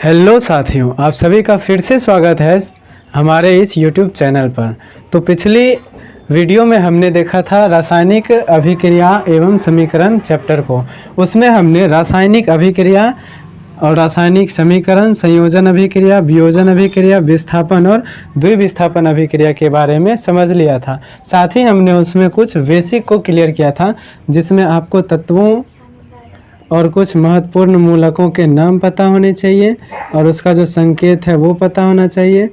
Hello साथियों, आप सभी का फिर से स्वागत है हमारे इस YouTube चैनल पर। तो पिछली वीडियो में हमने देखा था रासायनिक अभिक्रिया एवं समीकरण चैप्टर को। उसमें हमने रासायनिक अभिक्रिया और रासायनिक समीकरण, संयोजन अभिक्रिया, वियोजन अभिक्रिया, विस्थापन और द्विविस्थापन अभिक्रिया के बारे में समझ लिया था। साथ ही हमने उसमें कुछ बेसिक को क्लियर किया था, जिसमें आपको तत्वों और कुछ महत्वपूर्ण मूलकों के नाम पता होने चाहिए और उसका जो संकेत है वो पता होना चाहिए।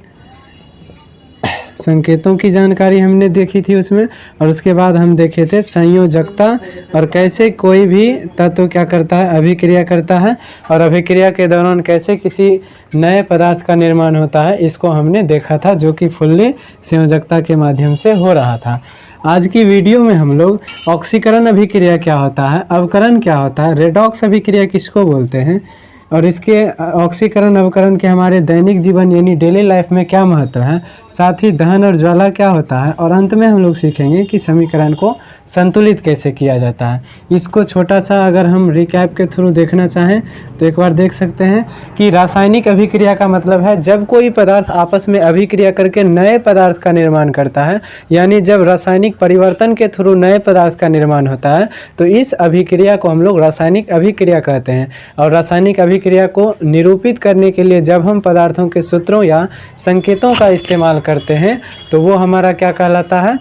संकेतों की जानकारी हमने देखी थी उसमें। और उसके बाद हम देखे थे संयोजकता और कैसे कोई भी तत्व क्या करता है, अभिक्रिया करता है, और अभिक्रिया के दौरान कैसे किसी नए पदार्थ का निर्माण होता है, इसको हमने देखा था, जो कि फुल्ली संयोजकता के माध्यम से हो रहा था। आज की वीडियो में हम लोग ऑक्सीकरण अभिक्रिया क्या होता है, अवकरण क्या होता है, रेडॉक्स अभिक्रिया किसको बोलते हैं, और इसके ऑक्सीकरण अवकरण के हमारे दैनिक जीवन यानी डेली लाइफ में क्या महत्व है, साथ ही दहन और ज्वाला क्या होता है, और अंत में हम लोग सीखेंगे कि समीकरण को संतुलित कैसे किया जाता है। इसको छोटा सा अगर हम रिकैप के थ्रू देखना चाहें तो एक बार देख सकते हैं कि रासायनिक अभिक्रिया का मतलब है जब कोई पदार्थ आपस में अभिक्रिया करके नए पदार्थ का निर्माण करता है, यानी जब रासायनिक परिवर्तन के थ्रू नए पदार्थ का निर्माण होता है, तो इस अभिक्रिया को हम लोग रासायनिक अभिक्रिया कहते हैं। और रासायनिक अभिक्रिया को निरूपित करने के लिए जब हम पदार्थों के सूत्रों या संकेतों का इस्तेमाल करते हैं तो वो हमारा क्या कहलाता है,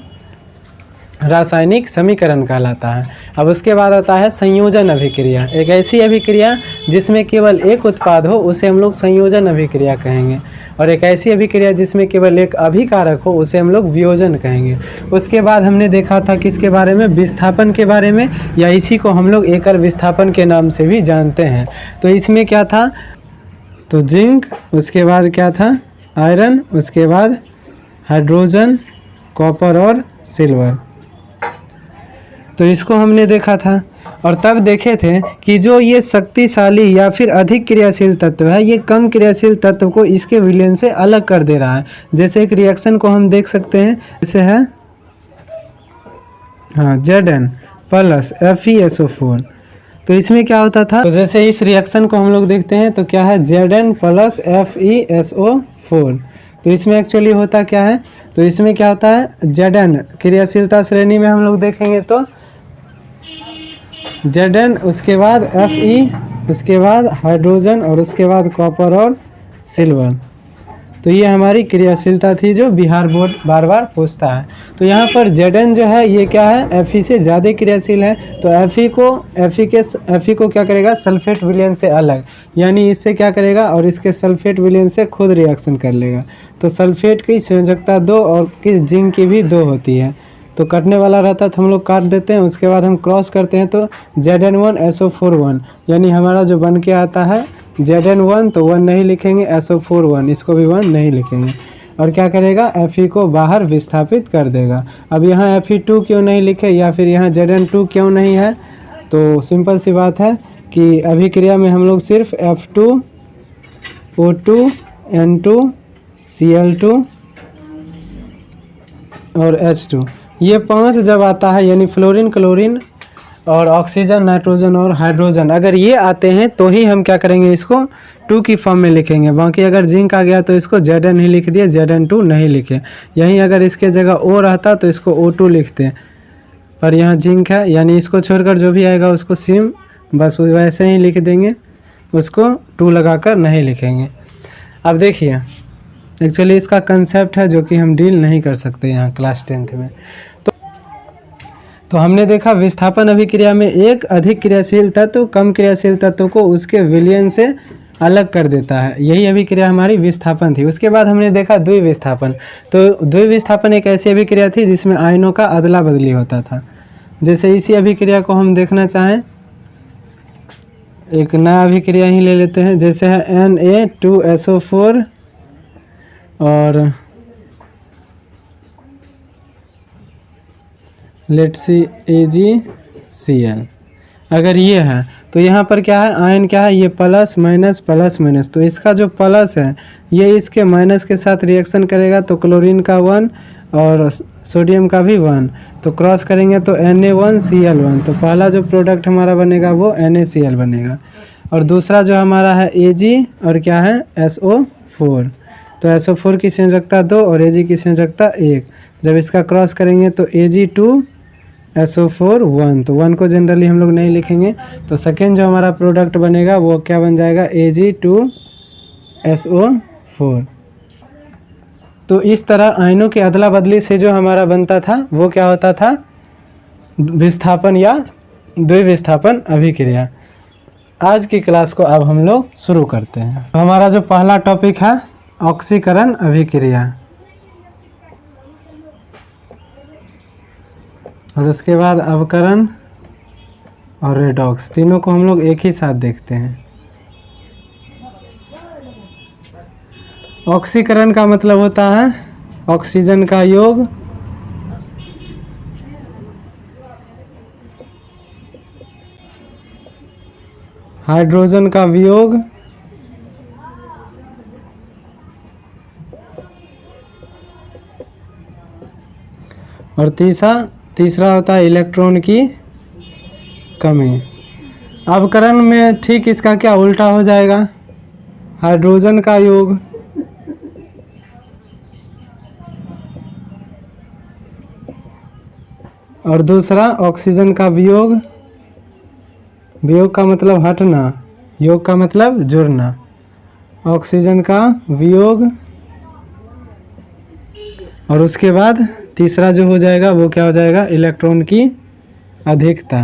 रासायनिक समीकरण कहलाता है। अब उसके बाद आता है संयोजन अभिक्रिया। एक ऐसी अभिक्रिया जिसमें केवल एक उत्पाद हो उसे हम लोग संयोजन अभिक्रिया कहेंगे, और एक ऐसी अभिक्रिया जिसमें केवल एक अभिकारक हो उसे हम लोग वियोजन कहेंगे। उसके बाद हमने देखा था किसके बारे में, विस्थापन के बारे में, या इसी को हम लोग एकल विस्थापन के नाम से भी जानते हैं। तो इसमें क्या था, तो जिंक, उसके बाद क्या था, आयरन, उसके बाद हाइड्रोजन, कॉपर और सिल्वर। तो इसको हमने देखा था। और तब देखे थे कि जो ये शक्तिशाली या फिर अधिक क्रियाशील तत्व है, ये कम क्रियाशील तत्व को इसके विलयन से अलग कर दे रहा है। जैसे एक रिएक्शन को हम देख सकते हैं, जैसे है Zn प्लस FeSO4। तो इसमें क्या होता था, तो जैसे इस रिएक्शन को हम लोग देखते हैं तो क्या है, Zn प्लस FeSO4। तो इसमें एक्चुअली होता क्या है, तो इसमें क्या होता है, Zn क्रियाशीलता श्रेणी में हम लोग देखेंगे तो Zn, उसके बाद Fe, उसके बाद हाइड्रोजन, और उसके बाद कॉपर और सिल्वर। तो ये हमारी क्रियाशीलता थी जो बिहार बोर्ड बार बार पूछता है। तो यहाँ पर Zn जो है ये क्या है, Fe से ज़्यादा क्रियाशील है। तो Fe को क्या करेगा, सल्फेट विलयन से अलग, यानी इससे क्या करेगा और इसके सल्फेट विलयन से खुद रिएक्शन कर लेगा। तो सल्फेट की संयोजकता 2 और किस जिंक की भी 2 होती है। तो कटने वाला रहता है तो हम लोग काट देते हैं, उसके बाद हम क्रॉस करते हैं तो Zn1SO4 1, यानी हमारा जो बन के आता है Zn1 तो 1 नहीं लिखेंगे, SO4 1, इसको भी 1 नहीं लिखेंगे, और क्या करेगा, Fe को बाहर विस्थापित कर देगा। अब यहाँ Fe2 क्यों नहीं लिखे या फिर यहाँ Zn2 क्यों नहीं है, तो सिंपल सी बात है कि अभिक्रिया में हम लोग सिर्फ F2, O2, N2, Cl2 और H2, ये 5 जब आता है, यानी फ्लोरीन, क्लोरीन और ऑक्सीजन, नाइट्रोजन और हाइड्रोजन, अगर ये आते हैं तो ही हम क्या करेंगे, इसको 2 की फॉर्म में लिखेंगे। बाकी अगर जिंक आ गया तो इसको Zn ही लिख दिए, Zn2 नहीं लिखे। यहीं अगर इसके जगह O रहता तो इसको O2 लिखते, पर यहाँ जिंक है, यानी इसको छोड़कर जो भी आएगा उसको सिम बस वैसे ही लिख देंगे, उसको 2 लगाकर नहीं लिखेंगे। अब देखिए एक्चुअली इसका कंसेप्ट है जो कि हम डील नहीं कर सकते यहाँ क्लास 10th में। तो हमने देखा विस्थापन अभिक्रिया में एक अधिक क्रियाशील तत्व कम क्रियाशील तत्व को उसके विलयन से अलग कर देता है, यही अभिक्रिया हमारी विस्थापन थी। उसके बाद हमने देखा द्विविस्थापन। तो द्विविस्थापन एक ऐसी अभिक्रिया थी जिसमें आयनों का अदला बदली होता था। जैसे इसी अभिक्रिया को हम देखना चाहें, एक नया अभिक्रिया ही ले लेते हैं, जैसे है Na2SO4 और लेट्स सी AgCl। अगर ये है तो यहाँ पर क्या है, आयन क्या है, ये प्लस माइनस प्लस माइनस। तो इसका जो प्लस है ये इसके माइनस के साथ रिएक्शन करेगा, तो क्लोरीन का 1 और सोडियम का भी 1, तो क्रॉस करेंगे तो Na1Cl1। तो पहला जो प्रोडक्ट हमारा बनेगा वो NaCl बनेगा। और दूसरा जो हमारा है Ag और क्या है SO4। तो SO4 की संयोजकता 2 और Ag की संयोजकता 1। जब इसका क्रॉस करेंगे तो Ag2 SO4 1, तो 1 को जनरली हम लोग नहीं लिखेंगे। तो सेकेंड जो हमारा प्रोडक्ट बनेगा वो क्या बन जाएगा Ag2 SO4। तो इस तरह आयनों की अदला बदली से जो हमारा बनता था वो क्या होता था, विस्थापन या द्विविस्थापन अभिक्रिया। आज की क्लास को अब हम लोग शुरू करते हैं। तो हमारा जो पहला टॉपिक है ऑक्सीकरण अभिक्रिया, और उसके बाद अवकरण और रेडॉक्स, तीनों को हम लोग एक ही साथ देखते हैं। ऑक्सीकरण का मतलब होता है ऑक्सीजन का योग हाइड्रोजन का वियोग और तीसरा होता है इलेक्ट्रॉन की कमी। अवकरण में ठीक इसका क्या उल्टा हो जाएगा, हाइड्रोजन का योग और दूसरा ऑक्सीजन का वियोग। वियोग का मतलब हटना, योग का मतलब जुड़ना। ऑक्सीजन का वियोग और उसके बाद तीसरा जो हो जाएगा वो क्या हो जाएगा, इलेक्ट्रॉन की अधिकता।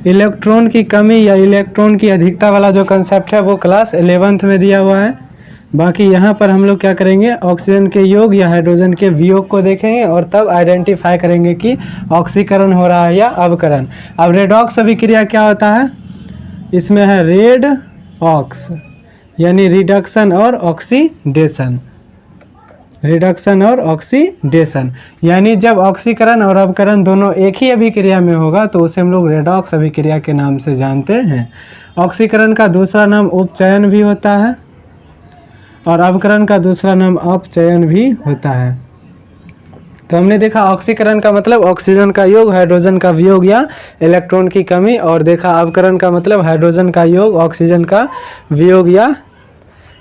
इलेक्ट्रॉन की कमी या इलेक्ट्रॉन की अधिकता वाला जो कंसेप्ट है वो क्लास 11th में दिया हुआ है। बाकी यहाँ पर हम लोग क्या करेंगे, ऑक्सीजन के योग या हाइड्रोजन के वियोग को देखेंगे और तब आइडेंटिफाई करेंगे कि ऑक्सीकरण हो रहा है या अवकरण। अब रेडॉक्स अभिक्रिया क्या होता है, इसमें है रेड ऑक्स यानी रिडक्शन और ऑक्सीडेशन। रिडक्शन और ऑक्सीडेशन यानी जब ऑक्सीकरण और अवकरण दोनों एक ही अभिक्रिया में होगा तो उसे हम लोग रेडॉक्स अभिक्रिया के नाम से जानते हैं। ऑक्सीकरण का दूसरा नाम उपचयन भी होता है और अवकरण का दूसरा नाम अपचयन भी होता है। तो हमने देखा ऑक्सीकरण का मतलब ऑक्सीजन का योग, हाइड्रोजन का वियोग या इलेक्ट्रॉन की कमी, और देखा अवकरण का मतलब हाइड्रोजन का योग, ऑक्सीजन का वियोग या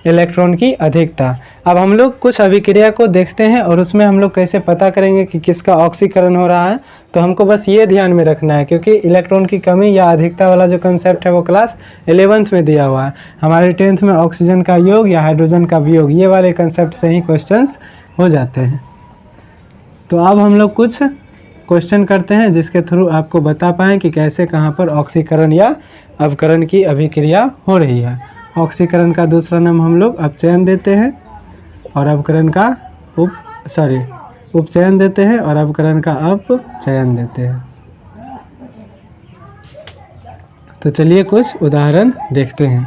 इलेक्ट्रॉन की अधिकता। अब हम लोग कुछ अभिक्रिया को देखते हैं और उसमें हम लोग कैसे पता करेंगे कि किसका ऑक्सीकरण हो रहा है। तो हमको बस ये ध्यान में रखना है क्योंकि इलेक्ट्रॉन की कमी या अधिकता वाला जो कंसेप्ट है वो क्लास 11th में दिया हुआ है। हमारे 10th में ऑक्सीजन का योग या हाइड्रोजन का वियोग, ये वाले कंसेप्ट से ही क्वेश्चंस हो जाते हैं। तो अब हम लोग कुछ क्वेश्चन करते हैं जिसके थ्रू आपको बता पाएँ कि कैसे कहाँ पर ऑक्सीकरण या अवकरण की अभिक्रिया हो रही है। ऑक्सीकरण का दूसरा नाम हम लोग अपचयन देते हैं और अवकरण का उपचयन देते हैं और अवकरण का अपचयन देते हैं। तो चलिए कुछ उदाहरण देखते हैं।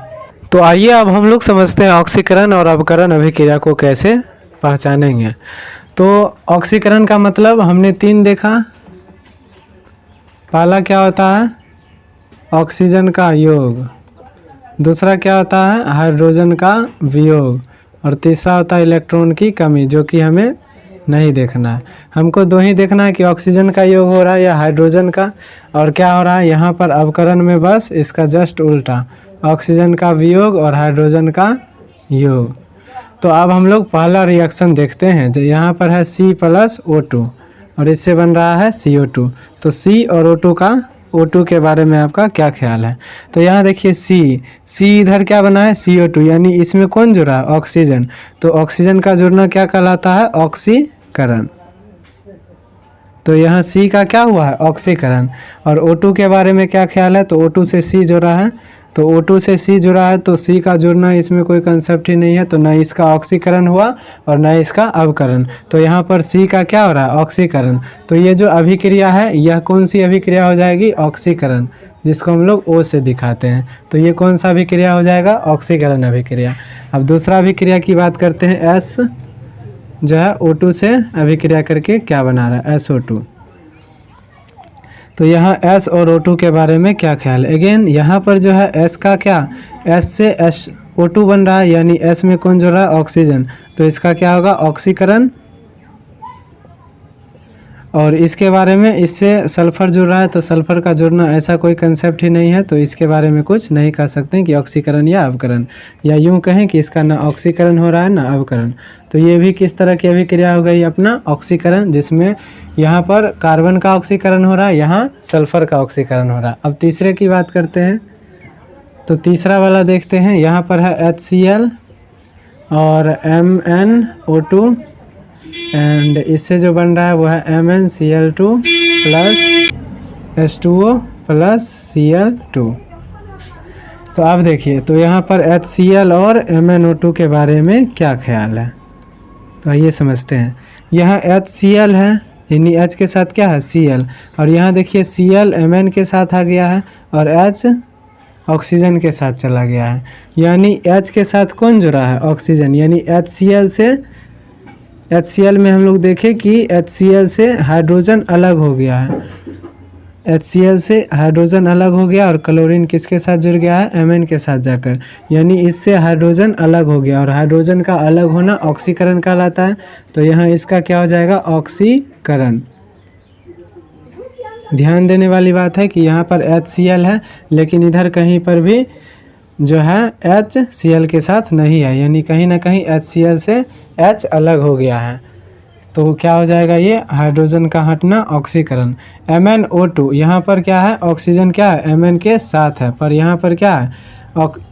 तो आइए अब हम लोग समझते हैं ऑक्सीकरण और अवकरण अभिक्रिया को कैसे पहचानेंगे। तो ऑक्सीकरण का मतलब हमने 3 देखा। पहला क्या होता है, ऑक्सीजन का योग, दूसरा क्या होता है हाइड्रोजन का वियोग, और तीसरा होता है इलेक्ट्रॉन की कमी, जो कि हमें नहीं देखना है। हमको 2 ही देखना है कि ऑक्सीजन का योग हो रहा है या हाइड्रोजन का, और क्या हो रहा है यहाँ पर अवकरण में बस इसका जस्ट उल्टा, ऑक्सीजन का वियोग और हाइड्रोजन का योग। तो अब हम लोग पहला रिएक्शन देखते हैं जो यहाँ पर है C+O2 और इससे बन रहा है CO2। तो C और O2 के बारे में आपका क्या ख्याल है। तो यहाँ देखिए C इधर क्या बना है CO2, यानी इसमें कौन जुड़ा है, ऑक्सीजन। तो ऑक्सीजन का जुड़ना क्या कहलाता है, ऑक्सीकरण। तो यहाँ C का क्या हुआ है, ऑक्सीकरण। और O2 के बारे में क्या ख्याल है, तो O2 से C जुड़ा है, तो O2 से C जुड़ा है तो C का जुड़ना इसमें कोई कंसेप्ट ही नहीं है, तो न इसका ऑक्सीकरण हुआ और न इसका अवकरण। तो यहाँ पर C का क्या हो रहा है, ऑक्सीकरण। तो ये जो अभिक्रिया है यह कौन सी अभिक्रिया हो जाएगी, ऑक्सीकरण, जिसको हम लोग O से दिखाते हैं। तो ये कौन सा अभिक्रिया हो जाएगा, ऑक्सीकरण अभिक्रिया। अब दूसरा अभिक्रिया की बात करते हैं। S जो है O2 से अभिक्रिया करके क्या बना रहा है, SO2। तो यहाँ S और O2 के बारे में क्या ख्याल है। अगेन यहाँ पर जो है S का क्या, S से O2 बन रहा है, यानी S में कौन जुड़ रहा है, ऑक्सीजन। तो इसका क्या होगा, ऑक्सीकरण। और इसके बारे में इससे सल्फ़र जुड़ रहा है तो सल्फ़र का जुड़ना ऐसा कोई कंसेप्ट ही नहीं है, तो इसके बारे में कुछ नहीं कह सकते कि ऑक्सीकरण या अवकरण, या यूँ कहें कि इसका ना ऑक्सीकरण हो रहा है ना अवकरण। तो ये भी किस तरह की अभिक्रिया हो गई अपना ऑक्सीकरण, जिसमें यहाँ पर कार्बन का ऑक्सीकरण हो रहा है, यहाँ सल्फ़र का ऑक्सीकरण हो रहा है। अब तीसरे की बात करते हैं, तो तीसरा वाला देखते हैं। यहाँ पर है HCl और MnO2 एंड इससे जो बन रहा है वो है MnCl2 plus H2O plus Cl2। तो अब देखिए, तो यहाँ पर HCl और MnO2 के बारे में क्या ख्याल है, तो आइए समझते हैं। यहाँ HCl है, यानी H के साथ क्या है Cl, और यहाँ देखिए Cl Mn के साथ आ गया है और H ऑक्सीजन के साथ चला गया है, यानी H के साथ कौन जुड़ा है ऑक्सीजन, यानी HCl से HCl में हम लोग देखें कि HCl से हाइड्रोजन अलग हो गया है, HCl से हाइड्रोजन अलग हो गया और क्लोरीन किसके साथ जुड़ गया है Mn के साथ जाकर, यानी इससे हाइड्रोजन अलग हो गया और हाइड्रोजन का अलग होना ऑक्सीकरण कहलाता है। तो यहाँ इसका क्या हो जाएगा ऑक्सीकरण। ध्यान देने वाली बात है कि यहाँ पर HCl है लेकिन इधर कहीं पर भी जो है HCl के साथ नहीं है, यानी कहीं ना कहीं HCl से H अलग हो गया है, तो क्या हो जाएगा ये हाइड्रोजन का हटना ऑक्सीकरण। MnO2 यहाँ पर क्या है ऑक्सीजन क्या है Mn के साथ है, पर यहाँ पर क्या है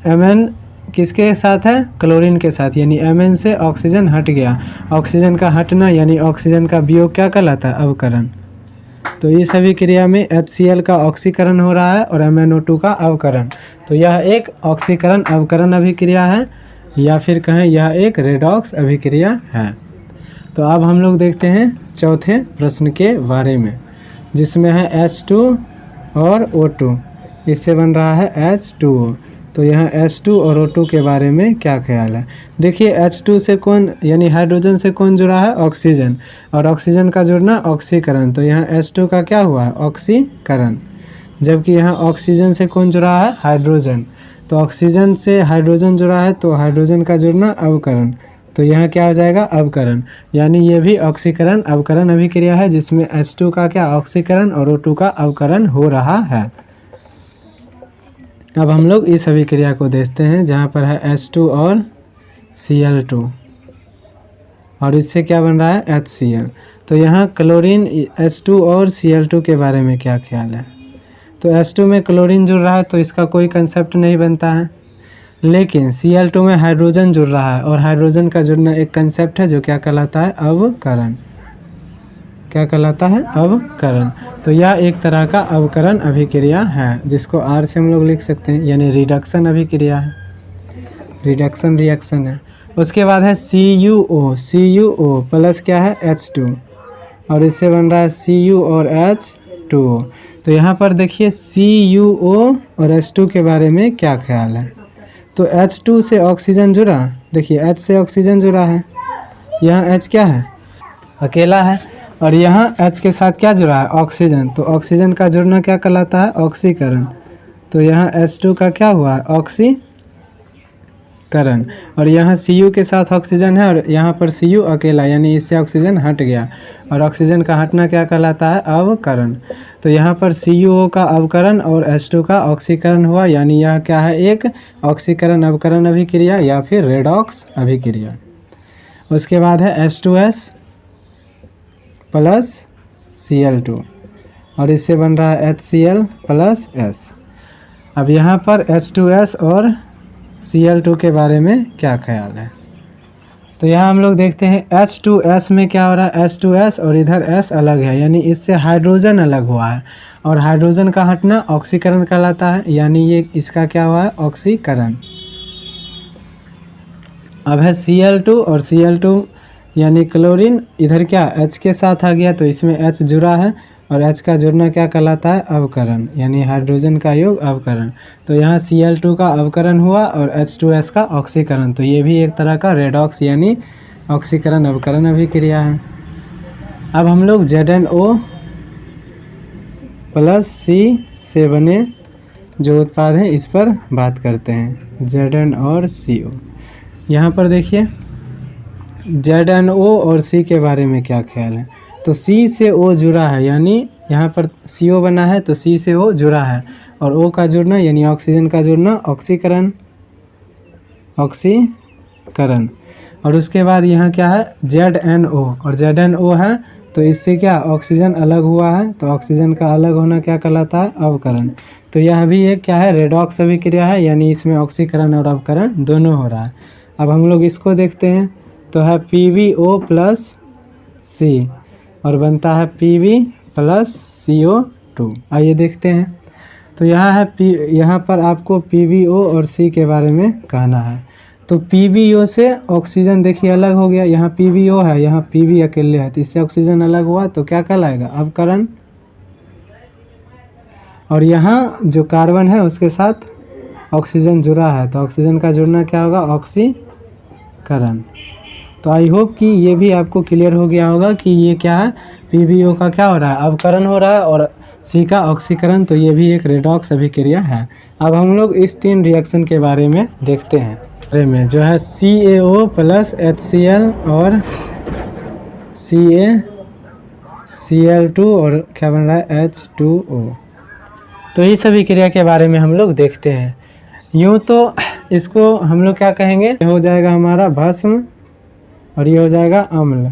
Mn किसके साथ है क्लोरीन के साथ, यानी Mn से ऑक्सीजन हट गया। ऑक्सीजन का हटना यानी ऑक्सीजन का वियोग क्या कहलाता है अवकरण। तो इस अभिक्रिया में HCl का ऑक्सीकरण हो रहा है और MnO2 का अवकरण, तो यह एक ऑक्सीकरण अवकरण अभिक्रिया है, या फिर कहें यह एक रेडॉक्स अभिक्रिया है। तो अब हम लोग देखते हैं चौथे प्रश्न के बारे में, जिसमें है H2 और O2, इससे बन रहा है H2O। तो यहाँ H2 और O2 के बारे में क्या ख्याल है। देखिए H2 से कौन यानी हाइड्रोजन से कौन जुड़ा है ऑक्सीजन, और ऑक्सीजन का जुड़ना ऑक्सीकरण, तो यहाँ H2 का क्या हुआ है ऑक्सीकरण, जबकि यहाँ ऑक्सीजन से कौन जुड़ा है हाइड्रोजन, तो ऑक्सीजन से हाइड्रोजन जुड़ा है तो हाइड्रोजन का जुड़ना अवकरण, तो यहाँ क्या हो जाएगा अवकरण, यानी ये भी ऑक्सीकरण अवकरण अभिक्रिया है जिसमें H2 का क्या ऑक्सीकरण और O2 का अवकरण हो रहा है। अब हम लोग इस अभिक्रिया को देखते हैं जहाँ पर है H2 और Cl2 और इससे क्या बन रहा है HCl। तो यहाँ क्लोरीन H2 और Cl2 के बारे में क्या ख्याल है। तो H2 में क्लोरीन जुड़ रहा है तो इसका कोई कंसेप्ट नहीं बनता है, लेकिन Cl2 में हाइड्रोजन जुड़ रहा है और हाइड्रोजन का जुड़ना एक कंसेप्ट है जो क्या कहलाता है अवकरण। क्या कहलाता है अवकरण। तो यह एक तरह का अवकरण अभिक्रिया है जिसको R से हम लोग लिख सकते हैं, यानी रिडक्शन अभिक्रिया है, रिडक्शन रिएक्शन है। उसके बाद है CuO प्लस क्या है H2 और इससे बन रहा है Cu और H2O। तो यहाँ पर देखिए CuO और H2 के बारे में क्या ख्याल है। तो H2 से ऑक्सीजन जुड़ा, देखिए H से ऑक्सीजन जुड़ा है, यहाँ H क्या है अकेला है और यहाँ H के साथ क्या जुड़ा है ऑक्सीजन, तो ऑक्सीजन का जुड़ना क्या कहलाता है ऑक्सीकरण। तो यहाँ H2 का क्या हुआ ऑक्सीकरण और यहाँ Cu के साथ ऑक्सीजन है और यहाँ पर Cu अकेला यानी इससे ऑक्सीजन हट गया और ऑक्सीजन का हटना क्या कहलाता है अवकरण। तो यहाँ पर CuO का अवकरण और H2 का ऑक्सीकरण हुआ, यानी यह क्या है एक ऑक्सीकरण अवकरण अभिक्रिया या फिर रेडॉक्स अभिक्रिया। उसके बाद है H2S प्लस Cl2 और इससे बन रहा है HCl प्लस S। अब यहाँ पर H2S और Cl2 के बारे में क्या ख्याल है। तो यहाँ हम लोग देखते हैं H2S में क्या हो रहा है H2S और इधर S अलग है, यानी इससे हाइड्रोजन अलग हुआ है और हाइड्रोजन का हटना ऑक्सीकरण कहलाता है, यानी ये इसका क्या हुआ है ऑक्सीकरण। अब है Cl2 और Cl2 यानी क्लोरीन इधर क्या H के साथ आ गया तो इसमें H जुड़ा है और H का जुड़ना क्या कहलाता है अवकरण, यानी हाइड्रोजन का योग अवकरण। तो यहाँ Cl2 का अवकरण हुआ और H2S का ऑक्सीकरण, तो ये भी एक तरह का रेडॉक्स यानी ऑक्सीकरण अवकरण अभिक्रिया है। अब हम लोग ZnO प्लस C से बने जो उत्पाद हैं इस पर बात करते हैं, Zn और CO। यहाँ पर देखिए ZnO और C के बारे में क्या ख्याल है। तो C से O जुड़ा है, यानी यहाँ पर CO बना है तो C से O जुड़ा है, और O का जुड़ना यानी ऑक्सीजन का जुड़ना ऑक्सीकरण, ऑक्सीकरण। और उसके बाद यहाँ क्या है ZNO, और ZNO है तो इससे क्या ऑक्सीजन अलग हुआ है, तो ऑक्सीजन का अलग होना क्या कहलाता है, अवकरण। तो यह भी एक क्या है रेडॉक्स अभिक्रिया है, यानी इसमें ऑक्सीकरण और अवकरण दोनों हो रहा है। अब हम लोग इसको देखते हैं, तो है PbO+C और बनता है Pb+CO2। आइए देखते हैं। तो यहाँ पर आपको PbO और C के बारे में कहना है। तो PbO से ऑक्सीजन देखिए अलग हो गया, यहाँ PbO है, यहाँ Pb अकेले है, तो इससे ऑक्सीजन अलग हुआ तो क्या कहलाएगा, अवकरण। और यहाँ जो कार्बन है उसके साथ ऑक्सीजन जुड़ा है, तो ऑक्सीजन का जुड़ना क्या होगा, ऑक्सीकरण। तो आई होप कि ये भी आपको क्लियर हो गया होगा कि ये क्या है, PbO का क्या हो रहा है, अवकरण हो रहा है, और C का ऑक्सीकरण। तो ये भी एक रेडॉक्स अभिक्रिया है। अब हम लोग इस 3 रिएक्शन के बारे में देखते हैं, में जो है CaO+HCl और CaCl2 और क्या बन रहा है, H2O। तो इस अभिक्रिया के बारे में हम लोग देखते हैं। यूँ तो इसको हम लोग क्या कहेंगे, हो जाएगा हमारा भस्म और ये हो जाएगा अम्ल,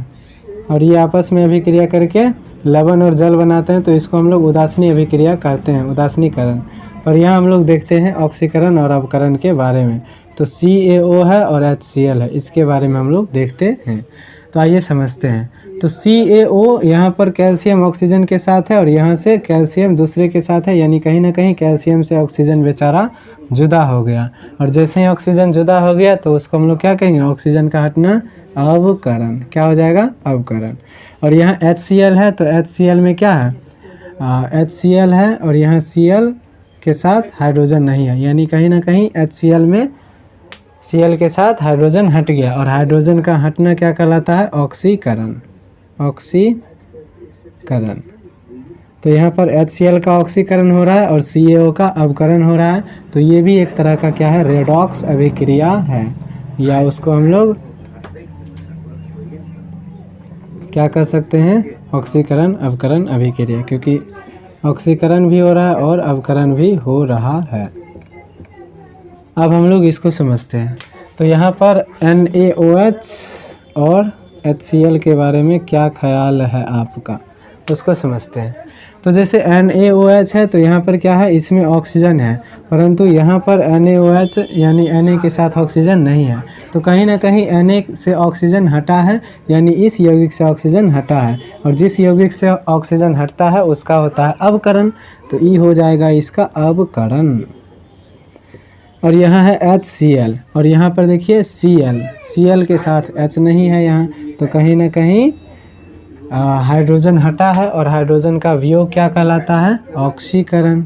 और ये आपस में अभिक्रिया करके लवण और जल बनाते हैं, तो इसको हम लोग उदासीनी अभिक्रिया कहते हैं, उदासीनीकरण। और यहाँ हम लोग देखते हैं ऑक्सीकरण और अवकरण के बारे में। तो CaO है और HCl है, इसके बारे में हम लोग देखते हैं। तो आइए समझते हैं। तो CaO यहाँ पर कैल्शियम ऑक्सीजन के साथ है, और यहाँ से कैल्शियम दूसरे के साथ है, यानी कहीं ना कहीं कैल्शियम से ऑक्सीजन बेचारा जुदा हो गया। और जैसे ही ऑक्सीजन जुदा हो गया तो उसको हम लोग क्या कहेंगे, ऑक्सीजन का हटना, अवकरण। क्या हो जाएगा, अवकरण। और यहाँ HCl है, तो HCl में क्या है, HCl है, और यहाँ Cl के साथ हाइड्रोजन नहीं है, यानी कहीं ना कहीं HCl में Cl के साथ हाइड्रोजन हट गया, और हाइड्रोजन का हटना क्या कहलाता है, ऑक्सीकरण, ऑक्सीकरण। तो यहाँ पर HCl का ऑक्सीकरण हो रहा है और CaO का अवकरण हो रहा है। तो ये भी एक तरह का क्या है, रेडॉक्स अभिक्रिया है, या उसको हम लोग क्या कर सकते हैं, ऑक्सीकरण अवकरण अभिक्रिया, क्योंकि ऑक्सीकरण भी हो रहा है और अवकरण भी हो रहा है। अब हम लोग इसको समझते हैं। तो यहाँ पर NaOH और HCl के बारे में क्या ख्याल है आपका, उसको समझते हैं। तो जैसे NaOH है तो यहाँ पर क्या है, इसमें ऑक्सीजन है, परंतु यहाँ पर NaOH यानी Na के साथ ऑक्सीजन नहीं है। तो कहीं ना कहीं Na से ऑक्सीजन हटा है, यानी इस यौगिक से ऑक्सीजन हटा है, और जिस यौगिक से ऑक्सीजन हटता है उसका होता है अवकरण। तो ई हो जाएगा इसका अवकरण। और यहाँ है HCl, और यहाँ पर देखिए Cl के साथ H नहीं है यहाँ, तो कहीं ना कहीं हाइड्रोजन हटा है, और हाइड्रोजन का वियोग क्या कहलाता है, ऑक्सीकरण,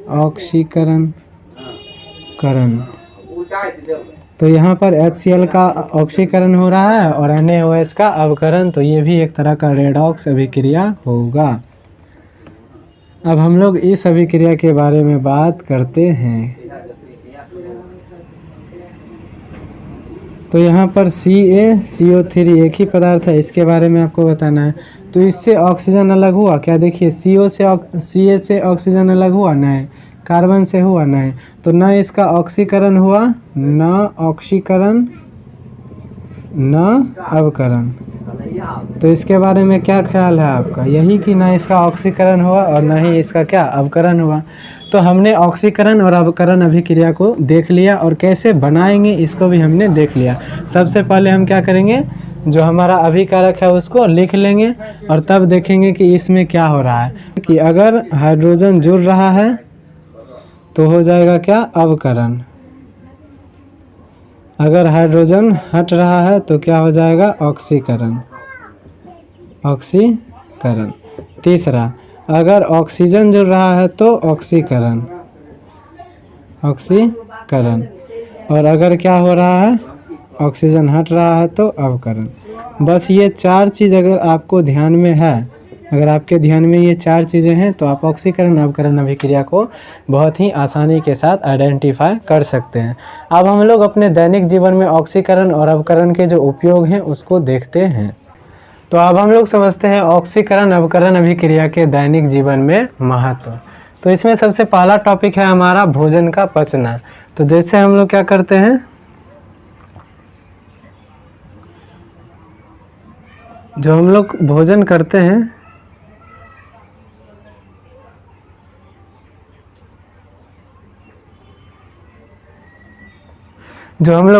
ऑक्सीकरण करण। तो यहाँ पर HCl का ऑक्सीकरण हो रहा है और NaOH का अवकरण। तो ये भी एक तरह का रेडॉक्स अभिक्रिया होगा। अब हम लोग इस अभिक्रिया के बारे में बात करते हैं। तो यहाँ पर CaCO3 एक ही पदार्थ है, इसके बारे में आपको बताना है। तो इससे ऑक्सीजन अलग हुआ क्या, देखिए Ca से ऑक्सीजन अलग हुआ, नहीं। कार्बन से हुआ, नहीं। तो न इसका ऑक्सीकरण हुआ, न ऑक्सीकरण, न अवकरण। तो इसके बारे में क्या ख्याल है आपका, यही कि ना इसका ऑक्सीकरण हुआ और ना ही इसका क्या अवकरण हुआ। तो हमने ऑक्सीकरण और अवकरण अभिक्रिया को देख लिया, और कैसे बनाएंगे इसको भी हमने देख लिया। सबसे पहले हम क्या करेंगे, जो हमारा अभिकारक है उसको लिख लेंगे, और तब देखेंगे कि इसमें क्या हो रहा है। कि अगर हाइड्रोजन जुड़ रहा है तो हो जाएगा क्या, अवकरण। अगर हाइड्रोजन हट रहा है तो क्या हो जाएगा, ऑक्सीकरण, ऑक्सीकरण। तीसरा, अगर ऑक्सीजन जुड़ रहा है तो ऑक्सीकरण, ऑक्सीकरण। और अगर क्या हो रहा है, ऑक्सीजन हट रहा है तो अवकरण। बस ये 4 चीज़ अगर आपको ध्यान में है, अगर आपके ध्यान में ये 4 चीज़ें हैं तो आप ऑक्सीकरण अवकरण अभिक्रिया को बहुत ही आसानी के साथ आइडेंटिफाई कर सकते हैं। अब हम लोग अपने दैनिक जीवन में ऑक्सीकरण और अवकरण के जो उपयोग हैं उसको देखते हैं। तो अब हम लोग समझते हैं ऑक्सीकरण अवकरण अभिक्रिया के दैनिक जीवन में महत्व। तो इसमें सबसे पहला टॉपिक है हमारा भोजन का पचना। तो जैसे हम लोग क्या करते हैं, जो हम लोग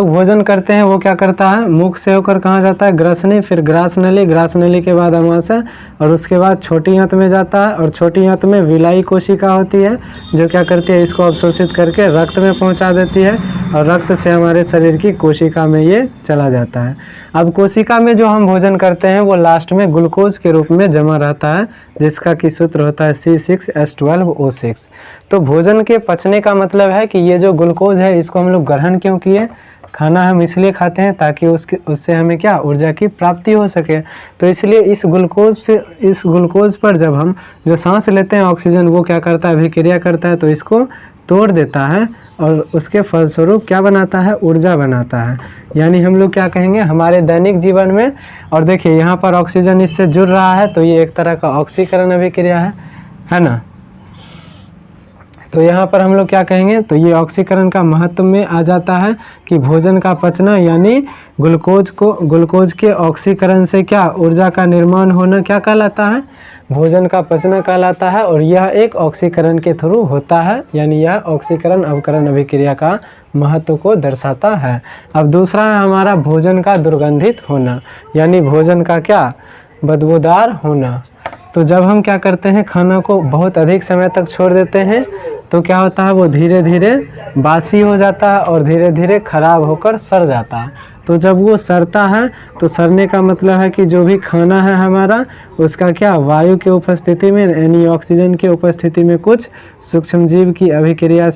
भोजन करते हैं वो क्या करता है, मुख से होकर कहाँ जाता है, ग्रसनी, फिर ग्रास नली के बाद अमाशय, और उसके बाद छोटी आंत में जाता है। और छोटी आंत में विलाई कोशिका होती है जो क्या करती है, इसको अवशोषित करके रक्त में पहुंचा देती है, और रक्त से हमारे शरीर की कोशिका में ये चला जाता है। अब कोशिका में जो हम भोजन करते हैं वो लास्ट में ग्लूकोज के रूप में जमा रहता है, जिसका कि सूत्र होता है C6H12O6। तो भोजन के पचने का मतलब है कि ये जो ग्लूकोज है इसको हम लोग ग्रहण क्यों किए, खाना हम इसलिए खाते हैं ताकि उससे हमें क्या, ऊर्जा की प्राप्ति हो सके। तो इसलिए इस ग्लूकोज पर जब हम जो सांस लेते हैं ऑक्सीजन, वो क्या करता है, अभिक्रिया करता है, तो इसको तोड़ देता है और उसके फलस्वरूप क्या बनाता है, ऊर्जा बनाता है। यानी हम लोग क्या कहेंगे हमारे दैनिक जीवन में, और देखिए यहाँ पर ऑक्सीजन इससे जुड़ रहा है तो ये एक तरह का ऑक्सीकरण अभिक्रिया है ना। तो यहाँ पर हम लोग क्या कहेंगे, तो ये ऑक्सीकरण का महत्व में आ जाता है कि भोजन का पचना यानी ग्लूकोज के ऑक्सीकरण से क्या ऊर्जा का निर्माण होना क्या कहलाता है, भोजन का पचना कहलाता है। और यह एक ऑक्सीकरण के थ्रू होता है, यानी यह ऑक्सीकरण अवकरण अभिक्रिया का महत्व को दर्शाता है। अब दूसरा है हमारा भोजन का दुर्गंधित होना, यानी भोजन का क्या, बदबूदार होना। तो जब हम क्या करते हैं, खाना को बहुत अधिक समय तक छोड़ देते हैं तो क्या होता है, वो धीरे धीरे बासी हो जाता है और धीरे धीरे खराब होकर सड़ जाता है। तो जब वो सड़ता है तो सड़ने का मतलब है कि जो भी खाना है हमारा, उसका क्या, वायु के उपस्थिति में यानी ऑक्सीजन की उपस्थिति में कुछ सूक्ष्मजीव की अभिक्रिया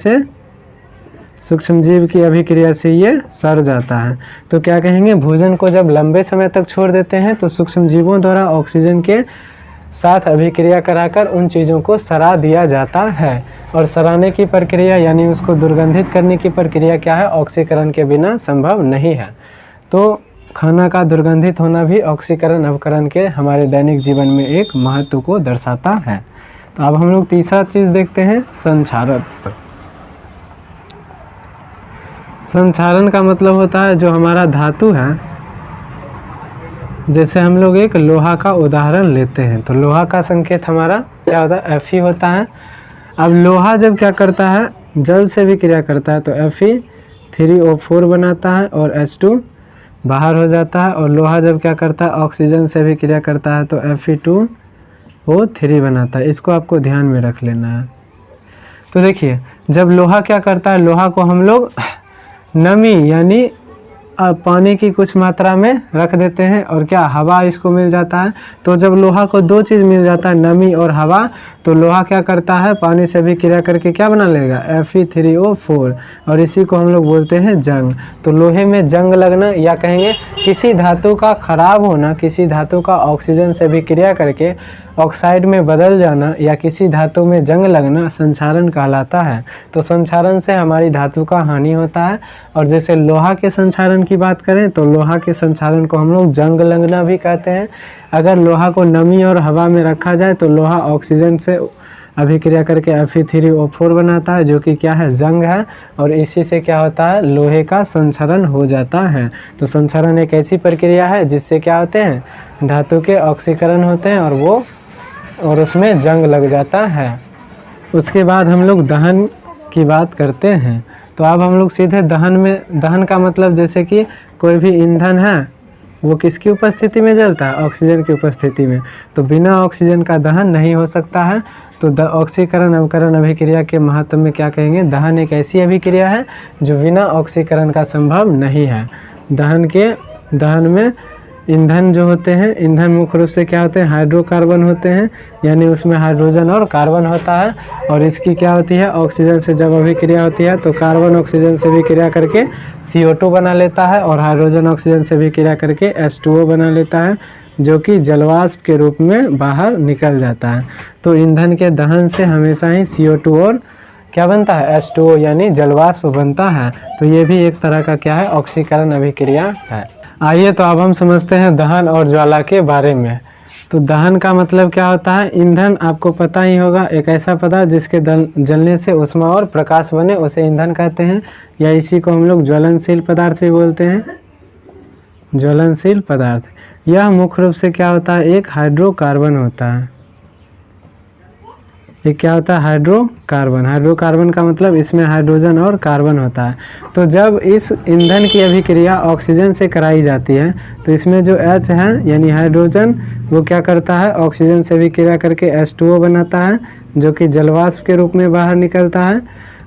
से ये सड़ जाता है। तो क्या कहेंगे, भोजन को जब लंबे समय तक छोड़ देते हैं तो सूक्ष्मजीवों द्वारा ऑक्सीजन के साथ अभिक्रिया कराकर उन चीज़ों को सड़ा दिया जाता है। और सड़ाने की प्रक्रिया यानी उसको दुर्गंधित करने की प्रक्रिया क्या है, ऑक्सीकरण के बिना संभव नहीं है। तो खाना का दुर्गंधित होना भी ऑक्सीकरण अवकरण के हमारे दैनिक जीवन में एक महत्व को दर्शाता है। तो अब हम लोग तीसरा चीज़ देखते हैं, संक्षारण। संक्षारण का मतलब होता है जो हमारा धातु है, जैसे हम लोग एक लोहा का उदाहरण लेते हैं तो लोहा का संकेत हमारा क्या होता है, Fe होता है। अब लोहा जब क्या करता है, जल से भी क्रिया करता है तो Fe3O4 बनाता है और H2 बाहर हो जाता है। और लोहा जब क्या करता है, ऑक्सीजन से भी क्रिया करता है तो Fe2O3 बनाता है। इसको आपको ध्यान में रख लेना है। तो देखिए जब लोहा क्या करता है, लोहा को हम लोग नमी यानी पानी की कुछ मात्रा में रख देते हैं और क्या, हवा इसको मिल जाता है। तो जब लोहा को दो चीज़ मिल जाता है, नमी और हवा, तो लोहा क्या करता है, पानी से भी क्रिया करके क्या बना लेगा, Fe3O4, और इसी को हम लोग बोलते हैं जंग। तो लोहे में जंग लगना या कहेंगे किसी धातु का खराब होना, किसी धातु का ऑक्सीजन से भी क्रिया करके ऑक्साइड में बदल जाना या किसी धातु में जंग लगना संक्षारण कहलाता है। तो संक्षारण से हमारी धातु का हानि होता है। और जैसे लोहा के संक्षारण की बात करें तो लोहा के संक्षारण को हम लोग जंग लगना भी कहते हैं। अगर लोहा को नमी और हवा में रखा जाए तो लोहा ऑक्सीजन से अभिक्रिया करके Fe3O4 बनाता है, जो कि क्या है, जंग है। और इसी से क्या होता है, लोहे का संक्षारण हो जाता है। तो संक्षारण एक ऐसी प्रक्रिया है जिससे क्या होते हैं, धातु के ऑक्सीकरण होते हैं और उसमें जंग लग जाता है। उसके बाद हम लोग दहन की बात करते हैं। तो अब हम लोग सीधे दहन का मतलब, जैसे कि कोई भी ईंधन है वो किसकी उपस्थिति में जलता है, ऑक्सीजन की उपस्थिति में। तो बिना ऑक्सीजन का दहन नहीं हो सकता है। तो ऑक्सीकरण अवकरण अभिक्रिया के महत्व में क्या कहेंगे, दहन एक ऐसी अभिक्रिया है जो बिना ऑक्सीकरण का संभव नहीं है। दहन में ईंधन जो होते हैं, ईंधन मुख्य रूप से क्या होते हैं, हाइड्रोकार्बन होते हैं, यानी उसमें हाइड्रोजन और कार्बन होता है। और इसकी क्या होती है, ऑक्सीजन से जब अभिक्रिया होती है तो कार्बन ऑक्सीजन से भी क्रिया करके CO2 बना लेता है और हाइड्रोजन ऑक्सीजन से भी क्रिया करके H2O बना लेता है, जो कि जलवाष्प के रूप में बाहर निकल जाता है। तो ईंधन के दहन से हमेशा ही CO2 और क्या बनता है, H2O यानी जलवाष्प बनता है। तो ये भी एक तरह का क्या है, ऑक्सीकरण अभिक्रिया है। आइए तो अब हम समझते हैं दहन और ज्वाला के बारे में। तो दहन का मतलब क्या होता है? ईंधन आपको पता ही होगा, एक ऐसा पदार्थ जिसके जलने से ऊष्मा और प्रकाश बने उसे ईंधन कहते हैं, या इसी को हम लोग ज्वलनशील पदार्थ भी बोलते हैं, ज्वलनशील पदार्थ। यह मुख्य रूप से क्या होता है? एक हाइड्रोकार्बन होता है। ये क्या होता है? हाइड्रोकार्बन। हाइड्रोकार्बन का मतलब इसमें हाइड्रोजन और कार्बन होता है। तो जब इस ईंधन की अभिक्रिया ऑक्सीजन से कराई जाती है तो इसमें जो H है यानी हाइड्रोजन, वो क्या करता है? ऑक्सीजन से अभिक्रिया करके H2O बनाता है जो कि जलवाष्प के रूप में बाहर निकलता है।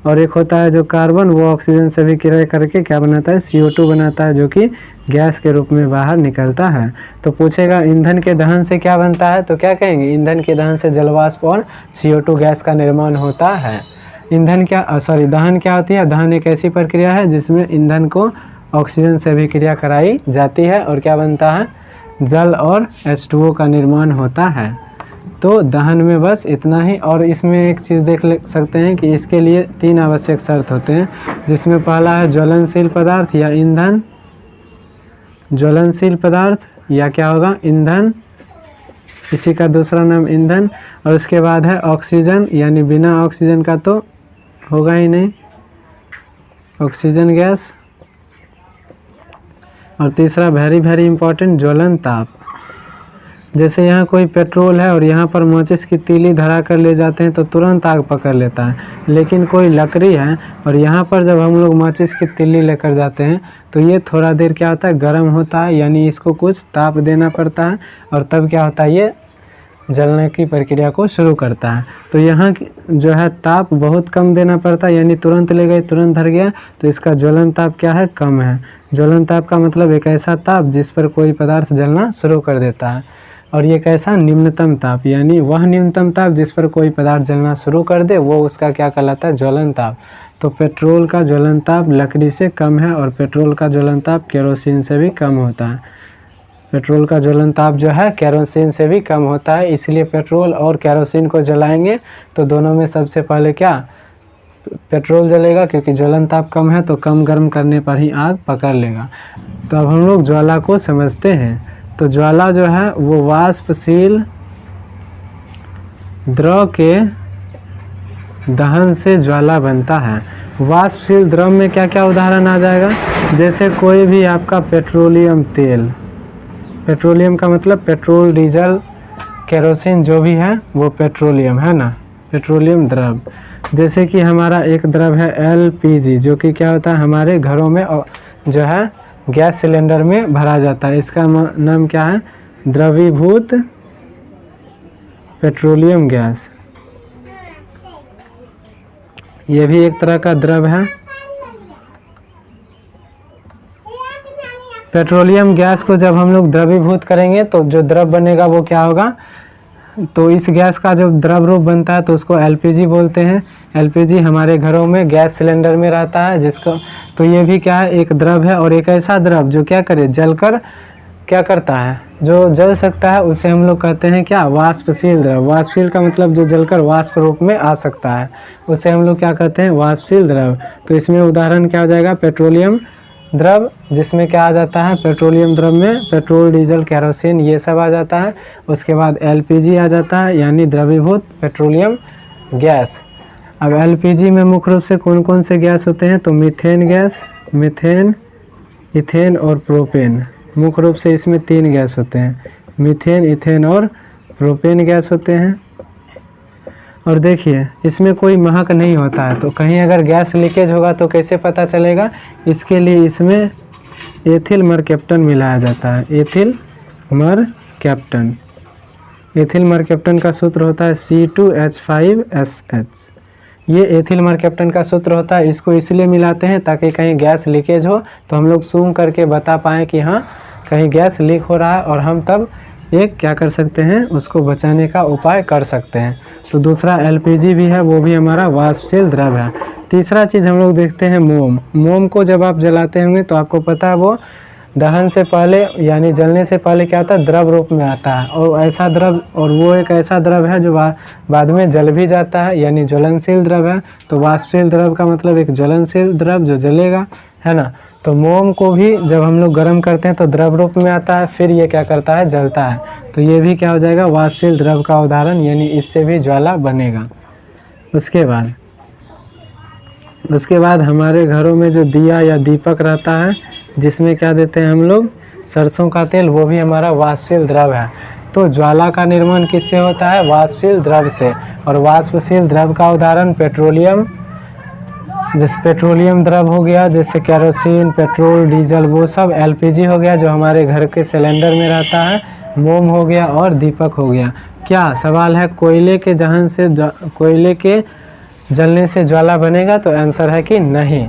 और एक होता है जो कार्बन, वो ऑक्सीजन से अभिक्रिया करके क्या बनाता है? CO2 बनाता है जो कि गैस के रूप में बाहर निकलता है। तो पूछेगा ईंधन के दहन से क्या बनता है? तो क्या कहेंगे? ईंधन के दहन से जलवाष्प और CO2 गैस का निर्माण होता है। दहन क्या होती है? दहन एक ऐसी प्रक्रिया है जिसमें ईंधन को ऑक्सीजन से अभिक्रिया कराई जाती है और क्या बनता है? जल और H2O का निर्माण होता है। तो दहन में बस इतना ही। और इसमें एक चीज़ देख सकते हैं कि इसके लिए 3 आवश्यक शर्त होते हैं, जिसमें पहला है ज्वलनशील पदार्थ या ईंधन, ज्वलनशील पदार्थ या क्या होगा? ईंधन, इसी का दूसरा नाम ईंधन। और उसके बाद है ऑक्सीजन, यानी बिना ऑक्सीजन का तो होगा ही नहीं, ऑक्सीजन गैस। और तीसरा वेरी इंपॉर्टेंट, ज्वलन ताप। जैसे यहाँ कोई पेट्रोल है और यहाँ पर माचिस की तीली धरा कर ले जाते हैं तो तुरंत आग पकड़ लेता है, लेकिन कोई लकड़ी है और यहाँ पर जब हम लोग माचिस की तीली लेकर जाते हैं तो ये थोड़ा देर क्या होता है? गर्म होता है, यानी इसको कुछ ताप देना पड़ता है और तब क्या होता है? ये जलने की प्रक्रिया को शुरू करता है। तो यहाँ जो है ताप बहुत कम देना पड़ता है, यानी तुरंत ले गए तुरंत धर गया, तो इसका ज्वलन ताप क्या है? कम है। ज्वलन ताप का मतलब एक ऐसा ताप जिस पर कोई पदार्थ जलना शुरू कर देता है। और ये कैसा? निम्नतम ताप, यानी वह न्यूनतम ताप जिस पर कोई पदार्थ जलना शुरू कर दे वो उसका क्या कहलाता है? ज्वलन ताप। तो पेट्रोल का ज्वलन ताप लकड़ी से कम है और पेट्रोल का ज्वलन ताप केरोसिन से भी कम होता है। पेट्रोल का ज्वलन ताप जो है केरोसिन से भी कम होता है, इसलिए पेट्रोल और केरोसिन को जलाएंगे तो दोनों में सबसे पहले क्या? पेट्रोल जलेगा, क्योंकि ज्वलन ताप कम है तो कम गर्म करने पर ही आग पकड़ लेगा। तो अब हम लोग ज्वाला को समझते हैं। तो ज्वाला जो है वो वाष्पशील द्रव के दहन से ज्वाला बनता है। वाष्पशील द्रव में क्या क्या उदाहरण आ जाएगा? जैसे कोई भी आपका पेट्रोलियम तेल, पेट्रोलियम का मतलब पेट्रोल, डीजल, केरोसिन जो भी है वो पेट्रोलियम है ना, पेट्रोलियम द्रव। जैसे कि हमारा एक द्रव है LPG, जो कि क्या होता है? हमारे घरों में जो है गैस सिलेंडर में भरा जाता है। इसका नाम क्या है? द्रवीभूत पेट्रोलियम गैस। ये भी एक तरह का द्रव है। पेट्रोलियम गैस को जब हम लोग द्रवीभूत करेंगे तो जो द्रव बनेगा वो क्या होगा? तो इस गैस का जब द्रव रूप बनता है तो उसको LPG बोलते हैं। LPG हमारे घरों में गैस सिलेंडर में रहता है जिसको, तो ये भी क्या है? एक द्रव है। और एक ऐसा द्रव जो क्या करे? जलकर क्या करता है? जो जल सकता है उसे हम लोग कहते हैं क्या? वाष्पशील द्रव। वाष्पशील का मतलब जो जलकर वाष्प रूप में आ सकता है उसे हम लोग क्या कहते हैं? वाष्पशील द्रव। तो इसमें उदाहरण क्या हो जाएगा? पेट्रोलियम द्रव, जिसमें क्या आ जाता है? पेट्रोलियम द्रव में पेट्रोल, डीजल, केरोसिन ये सब आ जाता है। उसके बाद LPG आ जाता है, यानी द्रवीभूत पेट्रोलियम गैस। अब LPG में मुख्य रूप से कौन कौन से गैस होते हैं? तो मीथेन गैस, मीथेन, इथेन और प्रोपेन। मुख्य रूप से इसमें 3 गैस होते हैं, मीथेन, इथेन और प्रोपेन गैस होते हैं। और देखिए इसमें कोई महक नहीं होता है, तो कहीं अगर गैस लीकेज होगा तो कैसे पता चलेगा? इसके लिए इसमें एथिल मरकैप्टन मिलाया जाता है। एथिल मरकैप्टन, एथिल मरकैप्टन का सूत्र होता है C2H5SH। ये एथिल मरकैप्टन का सूत्र होता है। इसको इसलिए मिलाते हैं ताकि कहीं गैस लीकेज हो तो हम लोग सूंघ करके बता पाएँ कि हाँ कहीं गैस लीक हो रहा है, और हम तब एक क्या कर सकते हैं? उसको बचाने का उपाय कर सकते हैं। तो दूसरा LPG भी है, वो भी हमारा वाष्पशील द्रव है। तीसरा चीज़ हम लोग देखते हैं मोम। मोम को जब आप जलाते होंगे तो आपको पता है वो दहन से पहले यानी जलने से पहले क्या होता है? द्रव रूप में आता है। और ऐसा द्रव, और वो एक ऐसा द्रव है जो बाद में जल भी जाता है, यानी ज्वलनशील द्रव है। तो वाष्पशील द्रव का मतलब एक ज्वलनशील द्रव जो जलेगा, है ना। तो मोम को भी जब हम लोग गर्म करते हैं तो द्रव रूप में आता है, फिर ये क्या करता है, जलता है। तो ये भी क्या हो जाएगा, वाष्पशील द्रव का उदाहरण, यानी इससे भी ज्वाला बनेगा। उसके बाद हमारे घरों में जो दिया या दीपक रहता है, जिसमें क्या देते हैं हम लोग, सरसों का तेल, वो भी हमारा वाष्पशील द्रव है। तो ज्वाला का निर्माण किससे होता है, वाष्पशील द्रव से। और वाष्पशील द्रव का उदाहरण पेट्रोलियम, जैसे पेट्रोलियम द्रव हो गया, जैसे केरोसिन, पेट्रोल, डीजल, वो सब। एलपीजी हो गया जो हमारे घर के सिलेंडर में रहता है, मोम हो गया और दीपक हो गया। क्या सवाल है, कोयले के दहन से कोयले के जलने से ज्वाला बनेगा, तो आंसर है कि नहीं,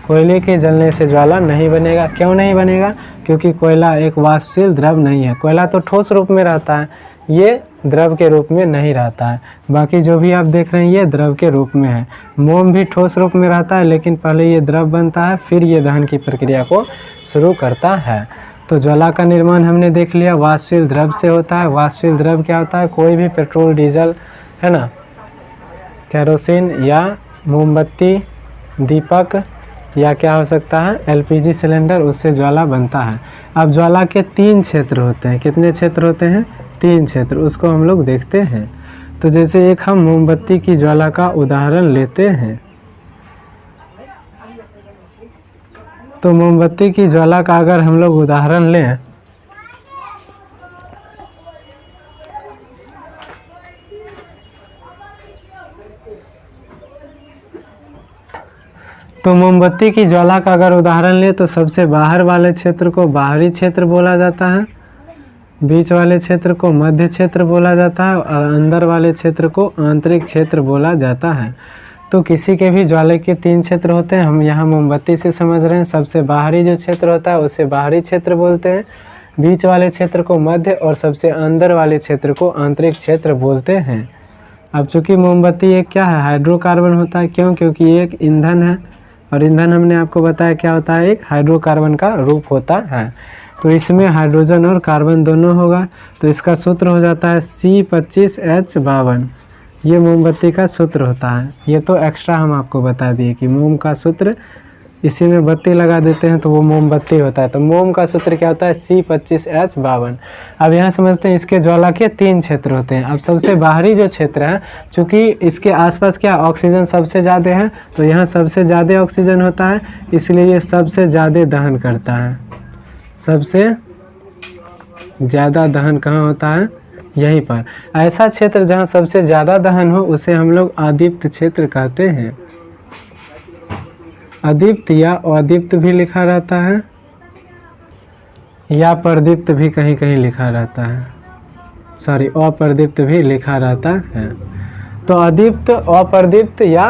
कोयले के जलने से ज्वाला नहीं बनेगा। क्यों नहीं बनेगा, क्योंकि कोयला एक वाष्पशील द्रव नहीं है। कोयला तो ठोस रूप में रहता है, ये द्रव के रूप में नहीं रहता है। बाकी जो भी आप देख रहे हैं ये द्रव के रूप में है। मोम भी ठोस रूप में रहता है, लेकिन पहले ये द्रव बनता है, फिर ये दहन की प्रक्रिया को शुरू करता है। तो ज्वाला का निर्माण हमने देख लिया, वाष्पशील द्रव से होता है। वाष्पशील द्रव क्या होता है, कोई भी पेट्रोल, डीजल, है ना, केरोसिन या मोमबत्ती, दीपक, या क्या हो सकता है, एलपीजी सिलेंडर, उससे ज्वाला बनता है। अब ज्वाला के 3 क्षेत्र होते हैं। कितने क्षेत्र होते हैं, 3 क्षेत्र, उसको हम लोग देखते हैं। तो जैसे एक हम मोमबत्ती की ज्वाला का उदाहरण लेते हैं। तो मोमबत्ती की ज्वाला का अगर हम लोग उदाहरण लें, तो मोमबत्ती की ज्वाला का अगर उदाहरण ले, तो सबसे बाहर वाले क्षेत्र को बाहरी क्षेत्र बोला जाता है, बीच वाले क्षेत्र को मध्य क्षेत्र बोला जाता है, और अंदर वाले क्षेत्र को आंतरिक क्षेत्र बोला जाता है। तो किसी के भी ज्वाले के 3 क्षेत्र होते हैं, हम यहाँ मोमबत्ती से समझ रहे हैं। सबसे बाहरी जो क्षेत्र होता है उसे बाहरी क्षेत्र बोलते हैं, बीच वाले क्षेत्र को मध्य, और सबसे अंदर वाले क्षेत्र को आंतरिक क्षेत्र बोलते हैं। अब चूँकि मोमबत्ती एक क्या है, हाइड्रोकार्बन होता है। क्यों, क्योंकि ये एक ईंधन है, और ईंधन हमने आपको बताया क्या होता है, एक हाइड्रोकार्बन का रूप होता है। तो इसमें हाइड्रोजन और कार्बन दोनों होगा। तो इसका सूत्र हो जाता है C25H52। ये मोमबत्ती का सूत्र होता है। ये तो एक्स्ट्रा हम आपको बता दिए कि मोम का सूत्र, इसी में बत्ती लगा देते हैं तो वो मोमबत्ती होता है। तो मोम का सूत्र क्या होता है, C25H52। अब यहाँ समझते हैं इसके ज्वाला के 3 क्षेत्र होते हैं। अब सबसे बाहरी जो क्षेत्र है, चूँकि इसके आसपास क्या ऑक्सीजन सबसे ज़्यादा है, तो यहाँ सबसे ज़्यादा ऑक्सीजन होता है, इसलिए ये सबसे ज़्यादा दहन करता है। सबसे ज़्यादा दहन कहाँ होता है, यहीं पर। ऐसा क्षेत्र जहाँ सबसे ज़्यादा दहन हो उसे हम लोग अदीप्त क्षेत्र कहते हैं। अदीप्त या अदीप्त भी लिखा रहता है, या प्रदीप्त भी कहीं कहीं लिखा रहता है, सॉरी अप्रदीप्त भी लिखा रहता है। तो अदीप्त, अप्रदीप्त या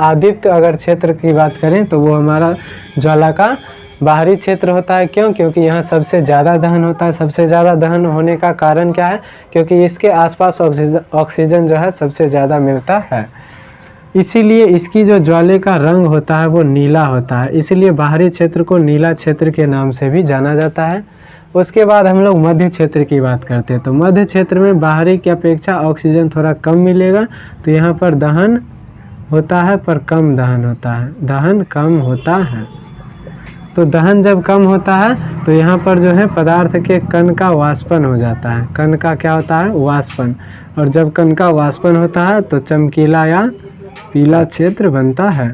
अदीप्त अगर क्षेत्र की बात करें तो वो हमारा ज्वाला का बाहरी क्षेत्र होता है। क्यों, क्योंकि यहाँ सबसे ज़्यादा दहन होता है। सबसे ज़्यादा दहन होने का कारण क्या है, क्योंकि इसके आसपास ऑक्सीजन जो है सबसे ज़्यादा मिलता है, इसीलिए इसकी जो ज्वाले का रंग होता है वो नीला होता है। इसीलिए बाहरी क्षेत्र को नीला क्षेत्र के नाम से भी जाना जाता है। उसके बाद हम लोग मध्य क्षेत्र की बात करते हैं। तो मध्य क्षेत्र में बाहरी की अपेक्षा ऑक्सीजन थोड़ा कम मिलेगा, तो यहाँ पर दहन होता है पर कम दहन होता है, दहन कम होता है। तो दहन जब कम होता है तो यहाँ पर जो है पदार्थ के कण का वाष्पन हो जाता है। कण का क्या होता है, वाष्पन। और जब कण का वाष्पन होता है तो चमकीला या पीला क्षेत्र बनता है।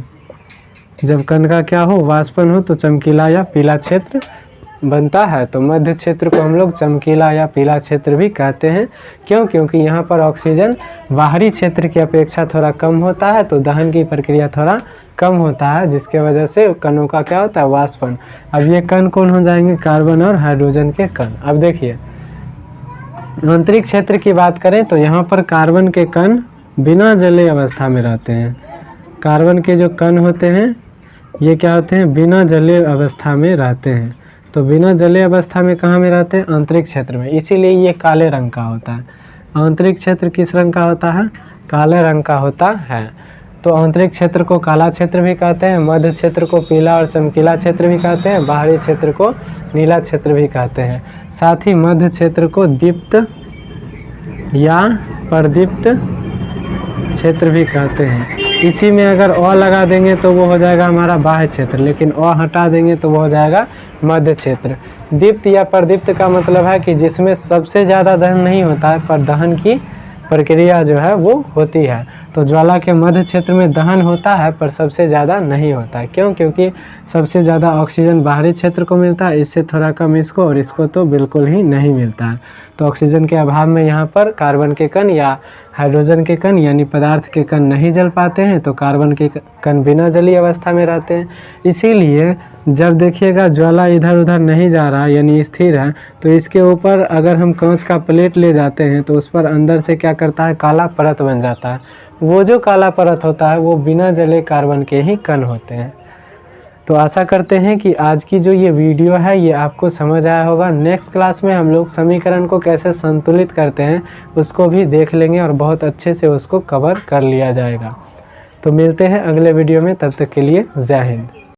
जब कण का क्या हो, वाष्पन हो, तो चमकीला या पीला क्षेत्र बनता है। तो मध्य क्षेत्र को हम लोग चमकीला या पीला क्षेत्र भी कहते हैं। क्यों, क्योंकि यहाँ पर ऑक्सीजन बाहरी क्षेत्र की अपेक्षा थोड़ा कम होता है, तो दहन की प्रक्रिया थोड़ा कम होता है, जिसके वजह से कणों का क्या होता है, वाष्पन। अब ये कण कौन हो जाएंगे, कार्बन और हाइड्रोजन के कण। अब देखिए आंतरिक क्षेत्र की बात करें तो यहाँ पर कार्बन के कण बिना जले अवस्था में रहते हैं। कार्बन के जो कण होते हैं ये क्या होते हैं, बिना जले अवस्था में रहते हैं। तो बिना जले अवस्था में कहाँ में रहते हैं, आंतरिक क्षेत्र में, इसीलिए ये काले रंग का होता है। आंतरिक क्षेत्र किस रंग का होता है, काले रंग का होता है। तो आंतरिक क्षेत्र को काला क्षेत्र भी कहते हैं, मध्य क्षेत्र को पीला और चमकीला क्षेत्र भी कहते हैं, बाहरी क्षेत्र को नीला क्षेत्र भी कहते हैं। साथ ही मध्य क्षेत्र को दीप्त या प्रदीप्त क्षेत्र भी कहते हैं। इसी में अगर अ लगा देंगे तो वो हो जाएगा हमारा बाह्य क्षेत्र, लेकिन अ हटा देंगे तो वो हो जाएगा मध्य क्षेत्र। दीप्त या प्रदीप्त का मतलब है कि जिसमें सबसे ज़्यादा दहन नहीं होता है पर दहन की प्रक्रिया जो है वो होती है। तो ज्वाला के मध्य क्षेत्र में दहन होता है पर सबसे ज़्यादा नहीं होता है। क्यों? क्योंकि सबसे ज़्यादा ऑक्सीजन बाहरी क्षेत्र को मिलता है, इससे थोड़ा कम इसको, और इसको तो बिल्कुल ही नहीं मिलता है। तो ऑक्सीजन के अभाव में यहाँ पर कार्बन के कण या हाइड्रोजन के कण यानी पदार्थ के कण नहीं जल पाते हैं, तो कार्बन के कण बिना जलीय अवस्था में रहते हैं। इसीलिए जब देखिएगा ज्वाला इधर उधर नहीं जा रहा यानी स्थिर है, तो इसके ऊपर अगर हम कांच का प्लेट ले जाते हैं तो उस पर अंदर से क्या करता है, काला परत बन जाता है। वो जो काला परत होता है वो बिना जले कार्बन के ही कण होते हैं। तो आशा करते हैं कि आज की जो ये वीडियो है ये आपको समझ आया होगा। नेक्स्ट क्लास में हम लोग समीकरण को कैसे संतुलित करते हैं उसको भी देख लेंगे और बहुत अच्छे से उसको कवर कर लिया जाएगा। तो मिलते हैं अगले वीडियो में, तब तक के लिए जय हिंद।